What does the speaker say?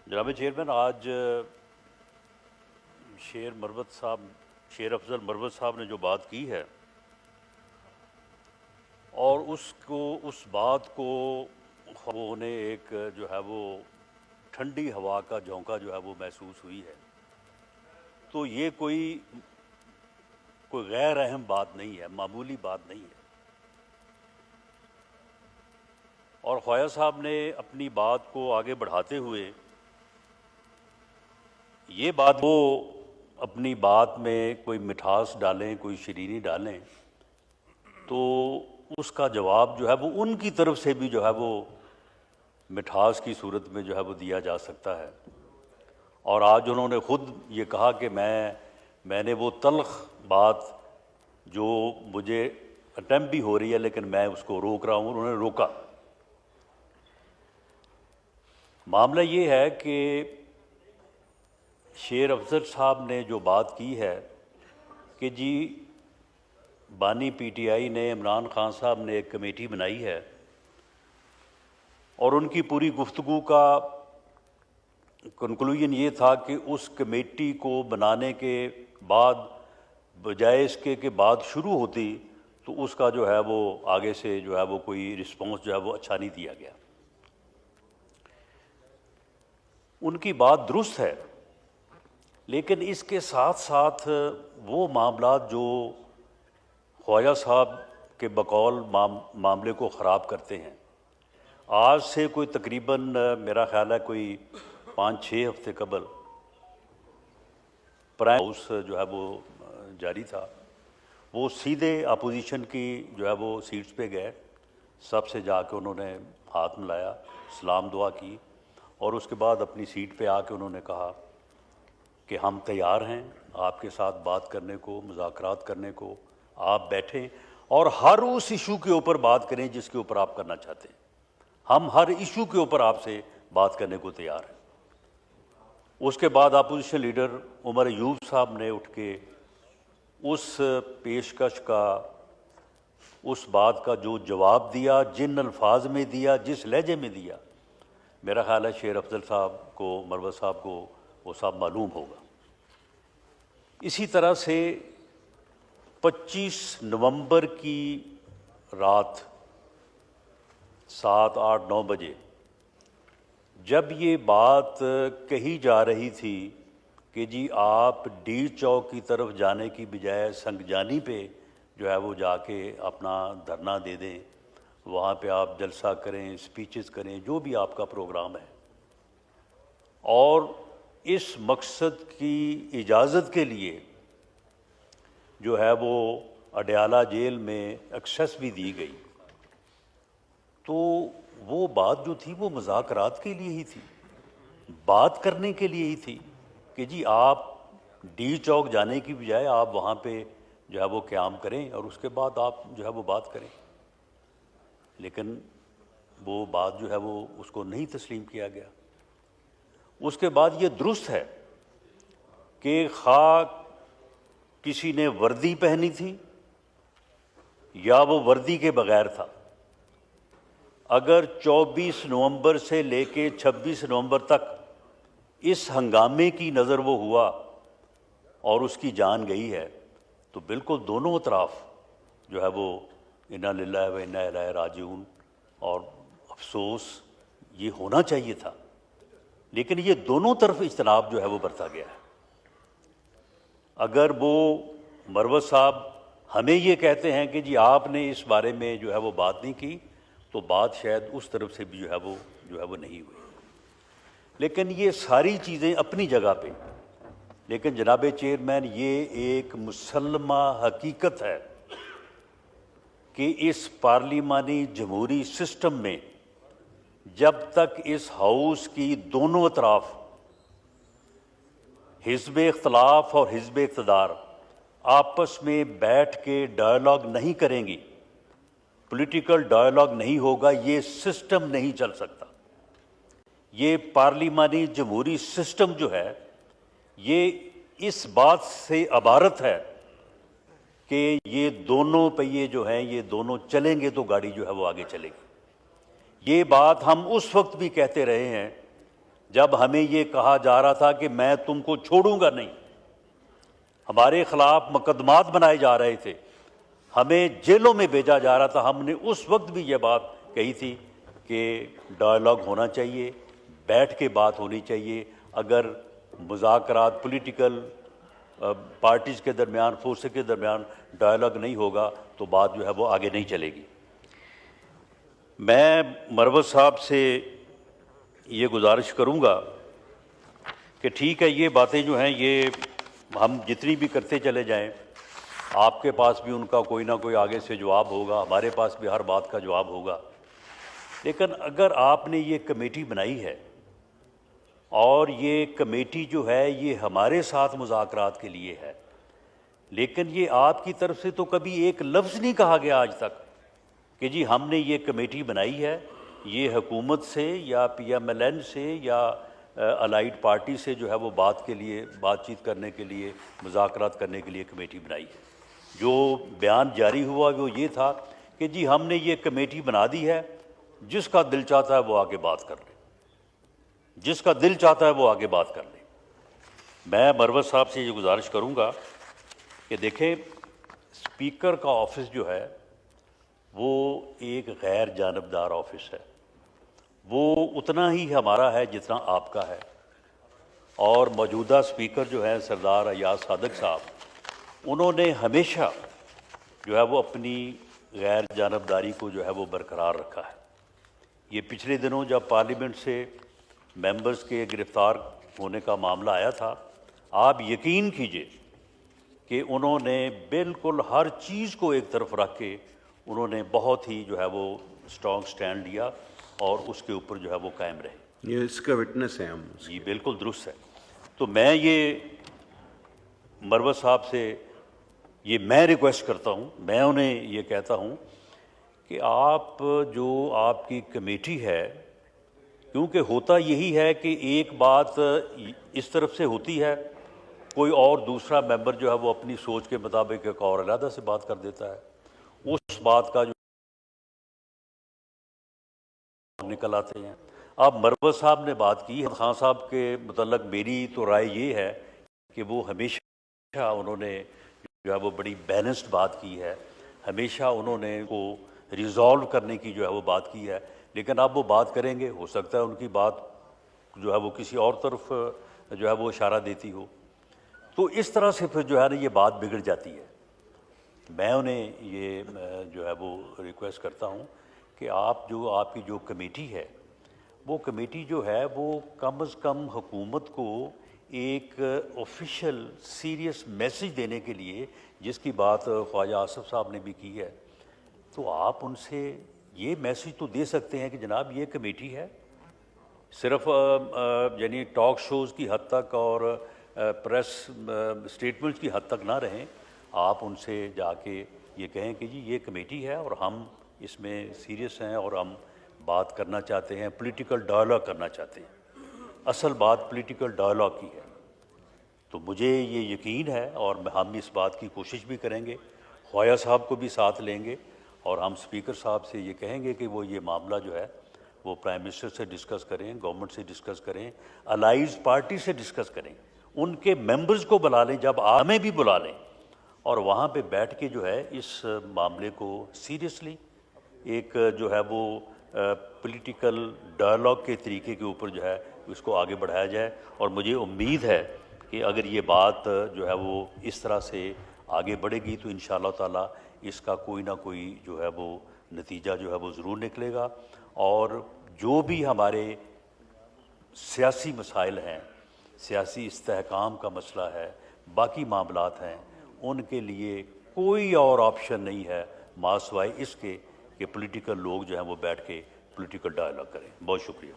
जनाब चेयरमैन, आज शेर अफजल मरवत साहब ने जो बात की है और उस बात को उन्हें एक जो है वो ठंडी हवा का झोंका जो है वो महसूस हुई है, तो ये कोई गैर अहम बात नहीं है, मामूली बात नहीं है। और ख्वाजा साहब ने अपनी बात को आगे बढ़ाते हुए ये बात वो अपनी बात में कोई मिठास डालें, कोई शीरीनी डालें, तो उसका जवाब जो है वो उनकी तरफ से भी जो है वो मिठास की सूरत में जो है वो दिया जा सकता है। और आज उन्होंने ख़ुद ये कहा कि मैंने वो तल्ख़ बात जो मुझे अटेम्प्ट भी हो रही है लेकिन मैं उसको रोक रहा हूँ, उन्होंने रोका। मामला ये है कि शेर अफजल साहब ने जो बात की है कि जी बानी पीटीआई ने, इमरान खान साहब ने एक कमेटी बनाई है और उनकी पूरी गुफ्तगू का कंक्लूजन ये था कि उस कमेटी को बनाने के बाद बजाय इसके के बाद शुरू होती तो उसका जो है वो आगे से जो है वो कोई रिस्पॉन्स जो है वो अच्छा नहीं दिया गया। उनकी बात दुरुस्त है, लेकिन इसके साथ साथ वो मामलात जो ख्वाजा साहब के बकौल मामले को ख़राब करते हैं, आज से कोई तकरीबन मेरा ख्याल है कोई 5-6 हफ्ते कबल प्राइम हाउस जो है वो जारी था, वो सीधे अपोजिशन की जो है वो सीट्स पे गए, सबसे जाके उन्होंने हाथ मिलाया, सलाम दुआ की और उसके बाद अपनी सीट पे आके उन्होंने कहा कि हम तैयार हैं आपके साथ बात करने को, मुज़ाकरात करने को। आप बैठें और हर उस इशू के ऊपर बात करें जिसके ऊपर आप करना चाहते हैं। हम हर इशू के ऊपर आपसे बात करने को तैयार हैं। उसके बाद अपोजिशन लीडर उमर अयूब साहब ने उठ के उस पेशकश का, उस बात का जो जवाब दिया, जिन अल्फाज में दिया, जिस लहजे में दिया, मेरा ख्याल है शेर अफजल साहब को, मरवत साहब को वो सब मालूम होगा। इसी तरह से 25 नवंबर की रात 7, 8, 9 बजे जब ये बात कही जा रही थी कि जी आप डी चौक की तरफ जाने की बजाय संगजानी पे जो है वो जाके अपना धरना दे दें, वहाँ पे आप जलसा करें, स्पीचेस करें, जो भी आपका प्रोग्राम है, और इस मकसद की इजाज़त के लिए जो है वो अडयाला जेल में एक्सेस भी दी गई, तो वो बात जो थी वो मुज़ाकरात के लिए ही थी, बात करने के लिए ही थी कि जी आप डी चौक जाने की बजाय आप वहाँ पे जो है वो क़याम करें और उसके बाद आप जो है वो बात करें। लेकिन वो बात जो है वो उसको नहीं तस्लीम किया गया। उसके बाद ये दुरुस्त है कि खा किसी ने वर्दी पहनी थी या वो वर्दी के बगैर था, अगर 24 नवंबर से लेके 26 नवंबर तक इस हंगामे की नज़र वो हुआ और उसकी जान गई है, तो बिल्कुल दोनों तरफ जो है वो इन्ना लिल्लाहि व इन्ना इलैहि राजिऊन और अफसोस ये होना चाहिए था, लेकिन ये दोनों तरफ इज्तनाब जो है वो बरता गया है। अगर वो मरवत साहब हमें ये कहते हैं कि जी आपने इस बारे में जो है वो बात नहीं की, तो बात शायद उस तरफ से भी जो है वो नहीं हुई। लेकिन ये सारी चीज़ें अपनी जगह पे, लेकिन जनाब चेयरमैन ये एक मुसल्लमा हकीकत है कि इस पार्लिमानी जमहूरी सिस्टम में जब तक इस हाउस की दोनों तरफ हिज़्ब इख्तलाफ और हिज़्ब इक़्तिदार आपस में बैठ के डायलॉग नहीं करेंगी, पॉलिटिकल डायलॉग नहीं होगा, ये सिस्टम नहीं चल सकता। ये पार्लिमानी जमहूरी सिस्टम जो है ये इस बात से अबारत है कि ये दोनों पहिए जो हैं ये दोनों चलेंगे तो गाड़ी जो है वो आगे चलेगी। ये बात हम उस वक्त भी कहते रहे हैं जब हमें ये कहा जा रहा था कि मैं तुमको छोड़ूंगा नहीं, हमारे खिलाफ मुकदमात बनाए जा रहे थे, हमें जेलों में भेजा जा रहा था, हमने उस वक्त भी ये बात कही थी कि डायलॉग होना चाहिए, बैठ के बात होनी चाहिए। अगर मुज़ाकरात पॉलिटिकल पार्टीज़ के दरमियान, फोर्सेस के दरमियान डायलॉग नहीं होगा तो बात जो है वो आगे नहीं चलेगी। मैं मरवत साहब से ये गुजारिश करूँगा कि ठीक है, ये बातें जो हैं ये हम जितनी भी करते चले जाएं, आपके पास भी उनका कोई ना कोई आगे से जवाब होगा, हमारे पास भी हर बात का जवाब होगा। लेकिन अगर आपने ये कमेटी बनाई है और ये कमेटी जो है ये हमारे साथ मुज़ाकरात के लिए है, लेकिन ये आपकी तरफ से तो कभी एक लफ्ज़ नहीं कहा गया आज तक कि जी हमने ये कमेटी बनाई है, ये हुकूमत से या PMLN से या अलाइड पार्टी से जो है वो बातचीत करने के लिए, मुज़ाकरात करने के लिए कमेटी बनाई है। जो बयान जारी हुआ वो ये था कि जी हमने ये कमेटी बना दी है, जिसका दिल चाहता है वो आगे बात कर ले, जिसका दिल चाहता है वो आगे बात कर ले। मैं मरवत साहब से ये गुजारिश करूँगा कि देखें, स्पीकर का ऑफिस जो है वो एक गैर जानबदार ऑफिस है, वो उतना ही हमारा है जितना आपका है। और मौजूदा स्पीकर जो है सरदार अयाज सादिक साहब, उन्होंने हमेशा जो है वो अपनी गैर जानबदारी को जो है वो बरकरार रखा है। ये पिछले दिनों जब पार्लियामेंट से मेंबर्स के गिरफ्तार होने का मामला आया था, आप यकीन कीजिए कि उन्होंने बिल्कुल हर चीज़ को एक तरफ रख के उन्होंने बहुत ही जो है वो स्ट्रॉन्ग स्टैंड लिया और उसके ऊपर जो है वो कायम रहे। ये इसका विटनेस है हम। जी बिल्कुल दुरुस्त है। तो मैं ये मरवत साहब से मैं रिक्वेस्ट करता हूँ, मैं उन्हें ये कहता हूँ कि आप जो आपकी कमेटी है, क्योंकि होता यही है कि एक बात इस तरफ से होती है, कोई और दूसरा मेंबर जो है वो अपनी सोच के मुताबिक एक और अलग से बात कर देता है, उस बात का जो निकल आते हैं। अब मरवत साहब ने बात की, खान साहब के मुतल्लक मेरी तो राय ये है कि वो हमेशा उन्होंने जो है वो बड़ी बैलेंस्ड बात की है, हमेशा उन्होंने को रिजॉल्व करने की जो है वो बात की है। लेकिन अब वो बात करेंगे, हो सकता है उनकी बात जो है वो किसी और तरफ जो है वो इशारा देती हो, तो इस तरह से फिर जो है ना ये बात बिगड़ जाती है। मैं उन्हें ये जो है वो रिक्वेस्ट करता हूँ कि आपकी जो कमेटी है, वो कमेटी जो है वो कम से कम हुकूमत को एक ऑफिशियल सीरियस मैसेज देने के लिए, जिसकी बात ख्वाजा आसिफ साहब ने भी की है, तो आप उनसे ये मैसेज तो दे सकते हैं कि जनाब ये कमेटी है, सिर्फ यानी टॉक शोज़ की हद तक और प्रेस स्टेटमेंट्स की हद तक ना रहें। आप उनसे जाके ये कहें कि जी ये कमेटी है और हम इसमें सीरियस हैं और हम बात करना चाहते हैं, पॉलिटिकल डायलॉग करना चाहते हैं। असल बात पॉलिटिकल डायलॉग की है। तो मुझे ये यकीन है और हम इस बात की कोशिश भी करेंगे, ख्वाजा साहब को भी साथ लेंगे और हम स्पीकर साहब से ये कहेंगे कि वो ये मामला जो है वो प्राइम मिनिस्टर से डिस्कस करें, गवर्नमेंट से डिस्कस करें, अलाइज पार्टी से डिस्कस करें, उनके मेंबर्स को बुला लें, जब हमें भी बुला लें, और वहाँ पे बैठ के जो है इस मामले को सीरियसली एक जो है वो पॉलिटिकल डायलॉग के तरीके के ऊपर जो है उसको आगे बढ़ाया जाए। और मुझे उम्मीद है कि अगर ये बात जो है वो इस तरह से आगे बढ़ेगी तो इंशाअल्लाह ताला इसका कोई ना कोई जो है वो नतीजा जो है वो ज़रूर निकलेगा। और जो भी हमारे सियासी मसाइल हैं, सियासी इस्तेहकाम का मसला है, बाकी मामलात हैं, उनके लिए कोई और ऑप्शन नहीं है मासिवाय इसके कि पॉलिटिकल लोग जो हैं वो बैठ के पॉलिटिकल डायलॉग करें। बहुत शुक्रिया।